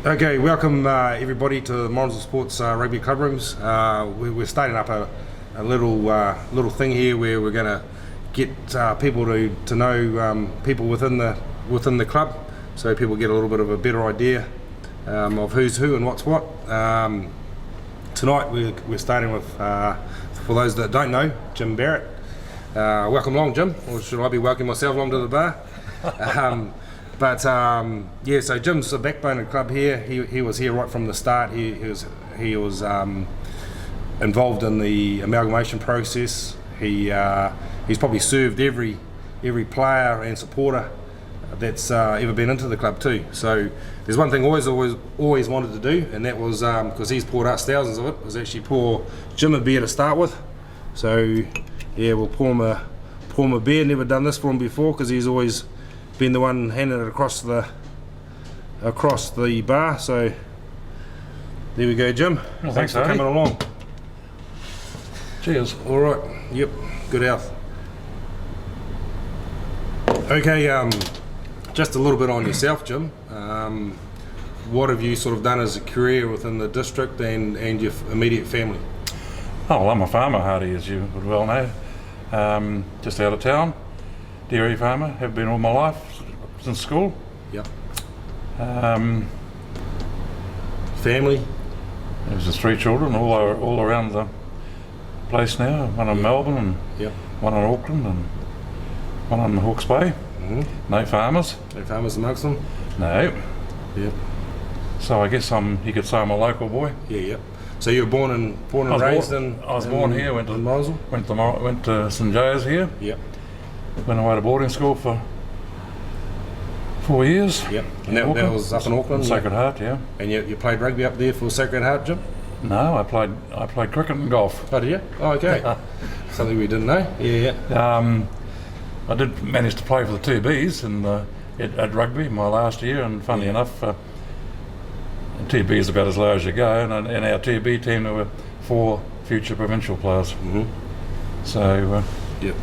Okay, welcome everybody to the Morrinsville Sports Rugby Club Rooms. We're starting up a little thing here where we're going to get people to know people within the club, so people get a little bit of a better idea of who's who and what's what. Tonight we're starting with, for those that don't know, Jim Barrett. Welcome along, Jim, or should I be welcoming myself along to the bar? Yeah, so Jim's the backbone of the club here. He was here right from the start. He was involved in the amalgamation process. He's probably served every player and supporter that's ever been into the club too. So there's one thing always wanted to do, and that was because he's poured us thousands of it, was actually pour Jim a beer to start with. So yeah, we'll pour him a beer. Never done this for him before because he's always been the one handing it across the bar. So there we go, Jim. Well, thanks for coming along. Cheers. All right. Yep. Good health. Okay. Just a little bit on yourself, Jim. What have you sort of done as a career within the district and your immediate family? Oh, well, I'm a farmer, Hardy, as you would well know. Just out of town. Dairy farmer, have been all my life since school. Yep. Family? There's just 3 children all around the place now. One in Melbourne, and one in Auckland, and one in Hawke's Bay. Mm-hmm. No farmers. No farmers amongst them? No. Yep. So I guess you could say I'm a local boy. Yeah, yep. So you were born and raised in? I was born here. Went to St Joe's here. Yep. Went away to boarding school for 4 years. Yep. And that was up in Auckland? Sacred Heart, yeah. And you played rugby up there for Sacred Heart, Jim? No, I played cricket and golf. Oh, did you? Oh, okay. Something we didn't know. Yeah. I did manage to play for the 2Bs at rugby my last year, and funnily enough, 2B is about as low as you go, and in our 2B team there were 4 future provincial players. Mm-hmm. So. Yep.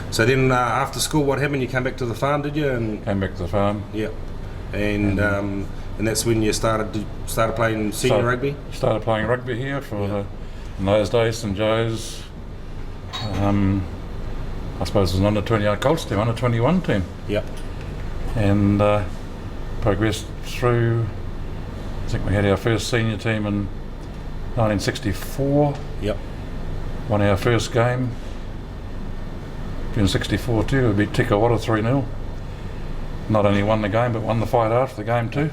So then after school, what happened? You came back to the farm, did you? Came back to the farm. Yep. And that's when you started playing senior rugby? Started playing rugby here in those days, St Joe's. I suppose it was an under-21 Colts team, under-21 team. Yep. And progressed through. I think we had our first senior team in 1964. Yep. Won our first game. In 64 too, we beat Tikawata 3-0. Not only won the game, but won the fight after the game too.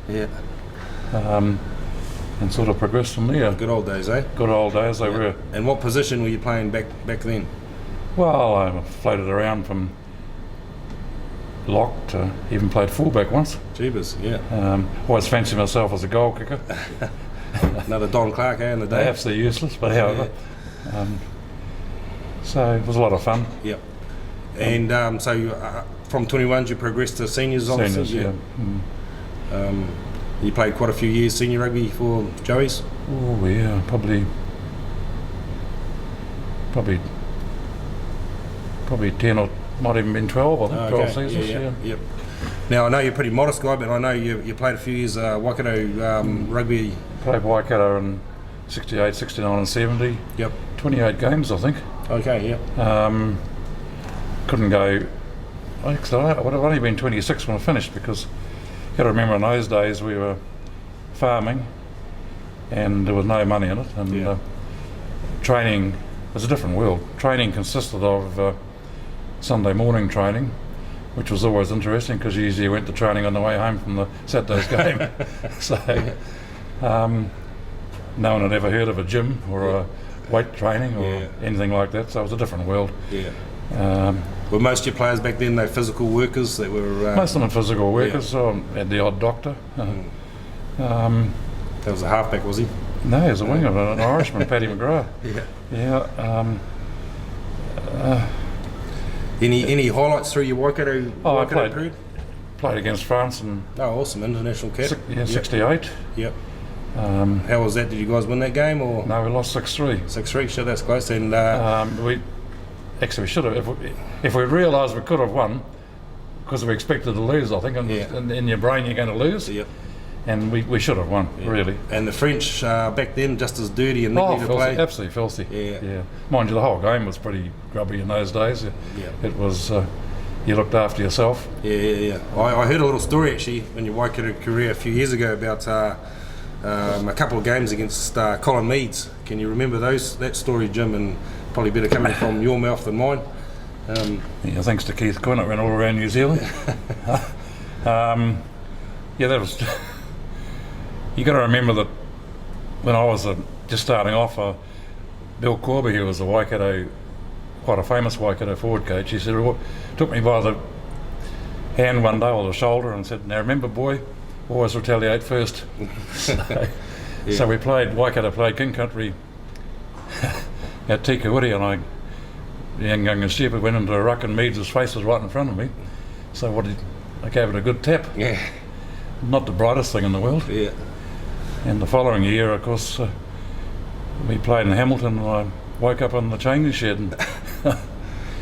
Yeah. And sort of progressed from there. Good old days, eh? Good old days, they were. And what position were you playing back then? Well, I floated around from lock to even played fullback once. Jeebus, yeah. Always fancied myself as a goal kicker. Another Don Clark, in the day? Absolutely useless, but however. Yeah. So it was a lot of fun. Yep. And so from 21s you progressed to seniors, obviously? Seniors, yeah. You played quite a few years senior rugby for Joey's? Oh yeah, probably 10 or might even been 12, I think. 12 seasons, yeah. Yep. Now I know you're a pretty modest guy, but I know you played a few years Waikato rugby. Played Waikato in 68, 69 and 70. Yep. 28 games, I think. Okay, yep. Couldn't go. Actually, I would have only been 26 when I finished, because you got to remember in those days we were farming and there was no money in it, and training was a different world. Training consisted of Sunday morning training, which was always interesting because you usually went to training on the way home from the Saturday's game. So no one had ever heard of a gym or a weight training or anything like that, so it was a different world. Were most of your players back then they physical workers that were most of them physical workers? Had the odd doctor. That was a halfback, was he? No, he was a winger, an Irishman, Paddy McGrath. Any highlights through your Waikato period? Played against France and awesome, international cap. 68. Yep. How was that? Did you guys win that game or? No, we lost 6-3. 6-3, sure, that's close. And we should have. If we realised we could have won, because we expected to lose, I think, and in your brain you're going to lose. Yep. and we should have won, really. And the French back then just as dirty and niggly to play. Absolutely filthy. Yeah. Mind you, the whole game was pretty grubby in those days. Yeah. It was, you looked after yourself. Yeah. I heard a little story actually in your Waikato career a few years ago about a couple of games against Colin Meads. Can you remember that story, Jim? And probably better coming from your mouth than mine. Yeah, thanks to Keith Quinn, it went all around New Zealand. Yeah, that was. You got to remember that when I was just starting off, Bill Corby, who was quite a famous Waikato forward coach, he said, took me by the hand one day or the shoulder and said, "Now remember, boy, always retaliate first." So Waikato played King Country at Tikawiri, and the young and stupid, went into a ruck and Meads' face was right in front of me. So I gave it a good tap. Yeah. Not the brightest thing in the world. Yeah. And the following year, of course, we played in Hamilton, and I woke up in the changing shed, and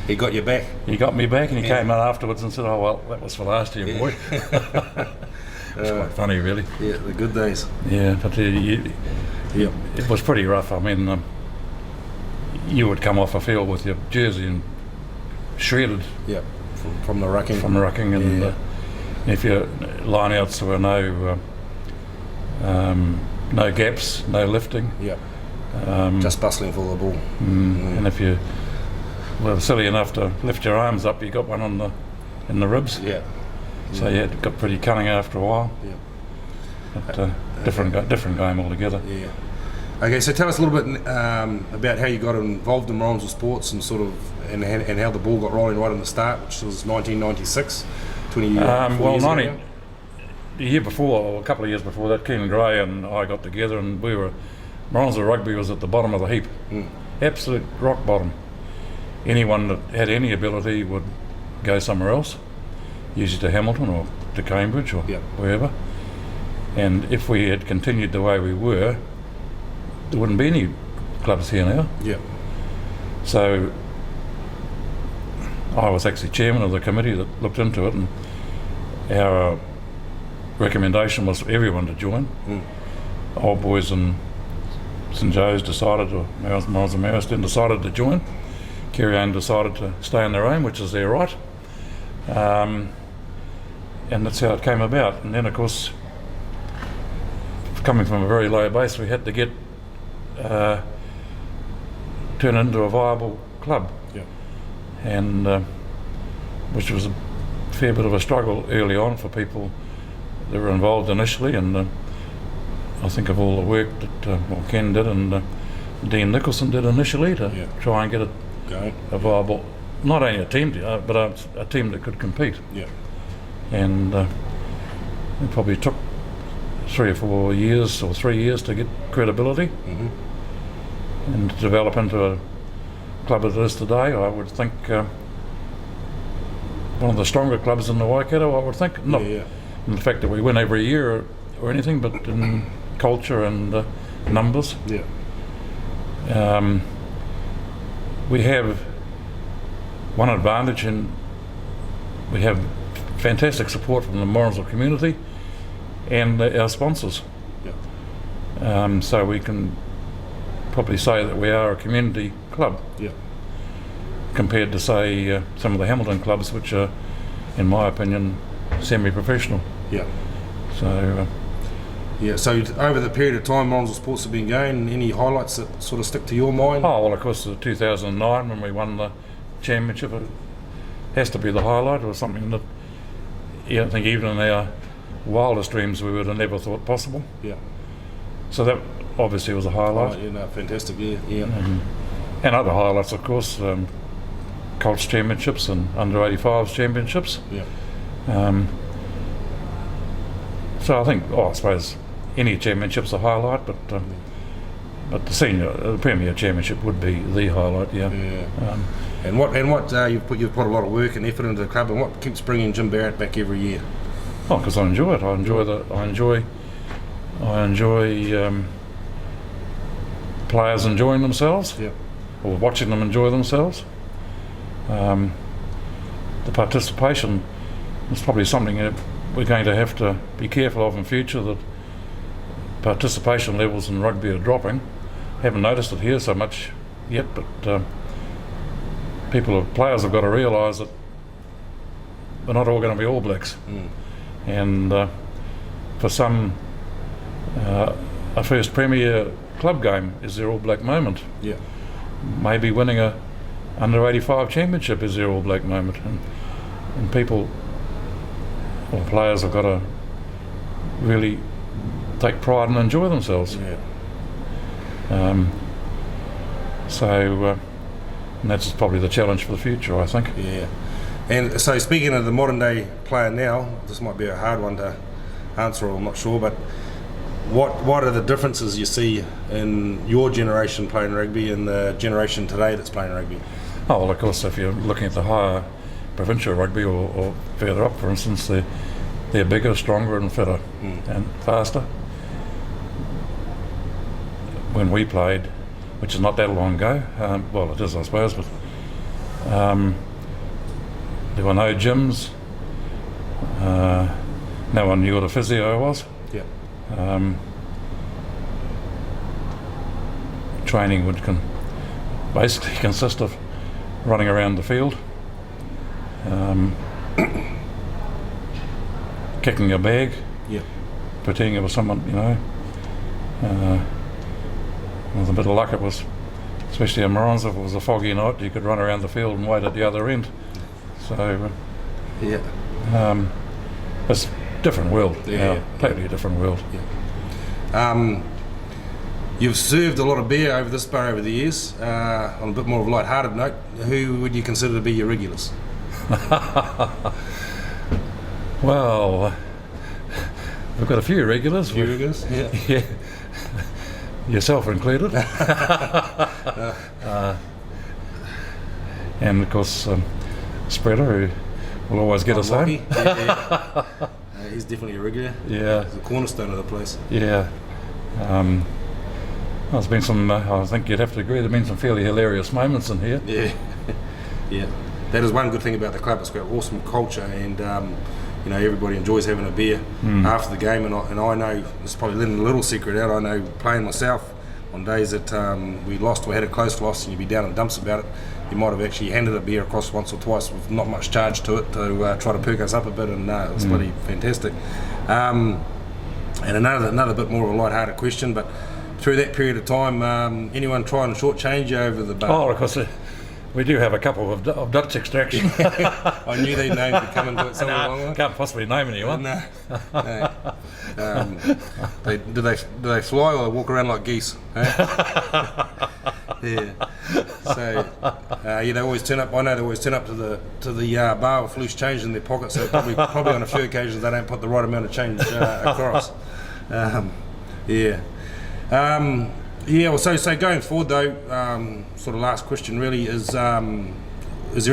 he got you back. He got me back, and he came in afterwards and said, "Oh well, that was for last year, boy." It's quite funny, really. Yeah, the good days. Yeah, but it was pretty rough. I mean, you would come off a field with your jersey and shredded. Yeah, from the rucking. From the rucking, and if your line-outs were no gaps, no lifting. Yeah. Just bustling for the ball. And if you were silly enough to lift your arms up, you got one in the ribs. Yeah. So it got pretty cunning after a while. Yeah. But different game altogether. Yeah. Okay, so tell us a little bit about how you got involved in Morrinsville Sports and and how the ball got rolling right in the start, which was 1996, 20 years ago. The year before, or a couple of years before that, Keenan Gray and I got together, and Morrinsville Rugby was at the bottom of the heap, absolute rock bottom. Anyone that had any ability would go somewhere else, usually to Hamilton or to Cambridge or wherever. And if we had continued the way we were, there wouldn't be any clubs here now. Yeah. So I was actually chairman of the committee that looked into it, and our recommendation was for everyone to join. Old boys in St Joe's decided, or Miles and Mariston decided to join. Kerry Ann decided to stay on their own, which is their right. And that's how it came about. And then, of course, coming from a very low base, we had to get turn into a viable club. Yeah. And which was a fair bit of a struggle early on for people that were involved initially, and I think of all the work that Ken did and Dean Nicholson did initially to try and get a viable, not only a team, but a team that could compete. Yeah. And it probably took 3 or 4 years or 3 years to get credibility and to develop into a club as it is today. I would think one of the stronger clubs in the Waikato, I would think. Not in the fact that we win every year or anything, but in culture and numbers. Yeah. We have one advantage, and we have fantastic support from the Morrinsville community and our sponsors. Yeah. So we can probably say that we are a community club. Yeah. Compared to, say, some of the Hamilton clubs, which are, in my opinion, semi-professional. Yeah. So. So over the period of time Morrinsville Sports have been going, any highlights that sort of stick to your mind? Oh, well, of course, 2009 when we won the championship, it has to be the highlight. It was something that I think even in our wildest dreams we would have never thought possible. Yeah. So that obviously was a highlight. Fantastic, yeah. And other highlights, of course, Colts championships and under 85s championships. Yeah. So I think, I suppose any championship's a highlight, but the Premier Championship would be the highlight. Yeah. And what you've put a lot of work and effort into the club, and what keeps bringing Jim Barrett back every year? Oh, because I enjoy it. I enjoy players enjoying themselves, or watching them enjoy themselves. The participation is probably something that we're going to have to be careful of in future, that participation levels in rugby are dropping. Haven't noticed it here so much yet, but players have got to realise that they're not all going to be All Blacks. And for some, a first Premier club game is their All Black moment. Yeah. Maybe winning a under 85 championship is their All Black moment, and people or players have got to really take pride and enjoy themselves. Yeah. And that's probably the challenge for the future, I think. Yeah. And so speaking of the modern day player now, this might be a hard one to answer, I'm not sure, but what are the differences you see in your generation playing rugby and the generation today that's playing rugby? Oh, well, of course, if you're looking at the higher provincial rugby or further up, for instance, they're bigger, stronger and fitter and faster. When we played, which is not that long ago, well, it is, I suppose, but there were no gyms. No one knew what a physio was. Yeah. Training would basically consist of running around the field, kicking a bag, Yeah. pretending it was someone, with a bit of luck, it was, especially in Morrinsville, if it was a foggy night, you could run around the field and wait at the other end. So, Yeah. it's a different world. Yeah. Totally different world. You've served a lot of beer over this bar over the years. On a bit more of a light-hearted note, who would you consider to be your regulars? Well, we've got a few regulars. Few regulars? Yeah. Yeah. Yourself included. And of course, Spreader, who will always get us home. Yeah. He's definitely a regular. Yeah. He's the cornerstone of the place. Yeah. There's been some, I think you'd have to agree, there's been some fairly hilarious moments in here. Yeah. Yeah. That is one good thing about the club. It's got awesome culture, and everybody enjoys having a beer after the game. And I know, it's probably letting a little secret out, I know playing myself, on days that we lost or had a close loss and you'd be down in dumps about it, you might have actually handed a beer across once or twice with not much charge to it to try to perk us up a bit, and it was bloody fantastic. And another bit more of a light-hearted question, but through that period of time, anyone trying to shortchange you over the bar? Oh, of course, we do have a couple of Dutch extraction. I knew they'd name to come and do it somewhere along the way. Can't possibly name anyone. No. Do they fly or they walk around like geese? Yeah. So they always turn up. I know they always turn up to the bar with loose change in their pockets. So probably on a few occasions they don't put the right amount of change across. Yeah. Well, so going forward though, sort of last question really is there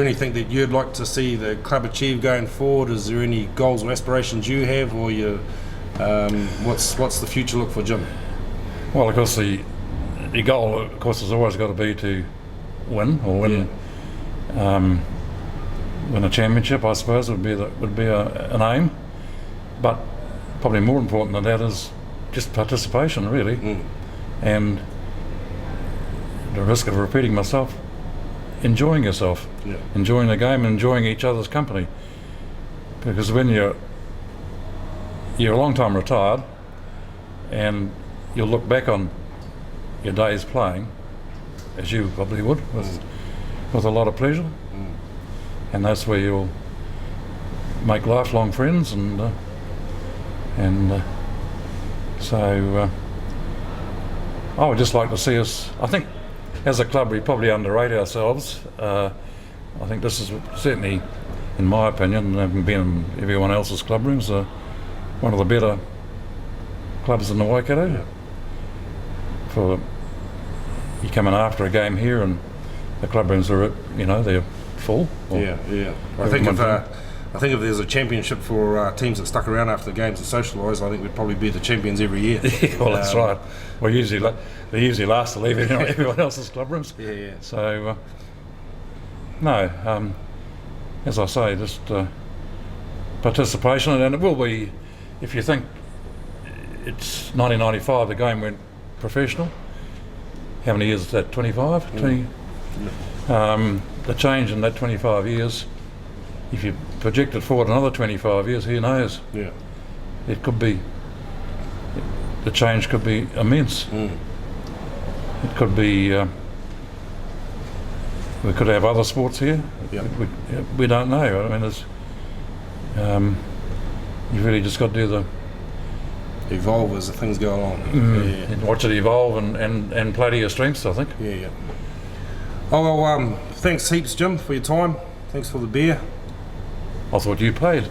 anything that you'd like to see the club achieve going forward? Is there any goals or aspirations you have, or what's the future look for Jim? Well, of course the goal, of course, has always got to be to win win a championship. I suppose would be an aim, but probably more important than that is just participation, really. And the risk of repeating myself, enjoying yourself, enjoying the game, enjoying each other's company. Because when you're a long time retired, and you'll look back on your days playing, as you probably would, with a lot of pleasure, and that's where you'll make lifelong friends, so I would just like to see us, I think as a club we probably underrate ourselves. I think this is certainly, in my opinion, having been in everyone else's club rooms, one of the better clubs in the Waikato. For you come in after a game here and the club rooms are, they're full. I think if there's a championship for teams that stuck around after the games and socialise, I think we'd probably be the champions every year. Well, that's right. Well, they usually last to leave everyone else's club rooms. Yeah. So, no, as I say, just participation, and it will be, if you think it's 1995 the game went professional. How many years is that? 25? 20? The change in that 25 years, if you project it forward another 25 years, who knows? Yeah. It could be, the change could be immense. It could be, we could have other sports here. Yeah. We don't know. I mean, it's, you've really just got to do the Evolve as the things go along. and watch it evolve and play to your strengths, I think. Yeah. Oh well, thanks heaps, Jim, for your time. Thanks for the beer. I thought you paid.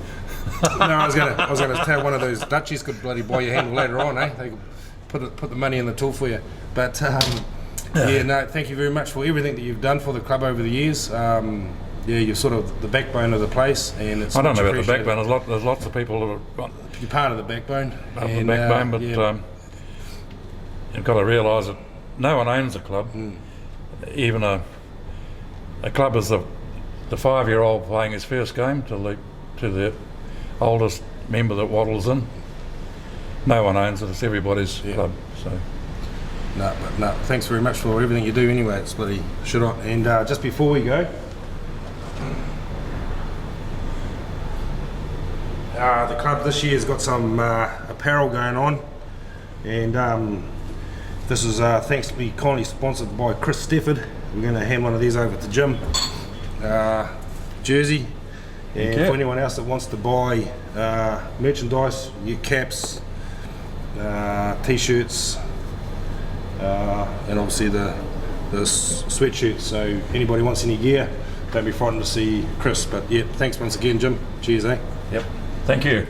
No, I was gonna tell one of those Dutchies could bloody buy your handle later on, eh? They could put the money in the till for you. But no, thank you very much for everything that you've done for the club over the years. You're sort of the backbone of the place, and it's. I don't know about the backbone. There's lots of people who are You're part of the backbone. but you've got to realise that no one owns a club. Even a club is the 5-year-old playing his first game to the oldest member that waddles in. No one owns it. It's everybody's club. So. No. Thanks very much for everything you do. Anyway, it's bloody shit on. And just before we go. The club this year has got some apparel going on, and this is thanks to be kindly sponsored by Chris Stefford. We're going to hand one of these over to Jim. Jersey, and for anyone else that wants to buy merchandise, your caps, t-shirts, and obviously the sweatshirts. So anybody wants any gear, don't be frightened to see Chris. But yeah, thanks once again, Jim. Cheers, eh? Yep. Thank you.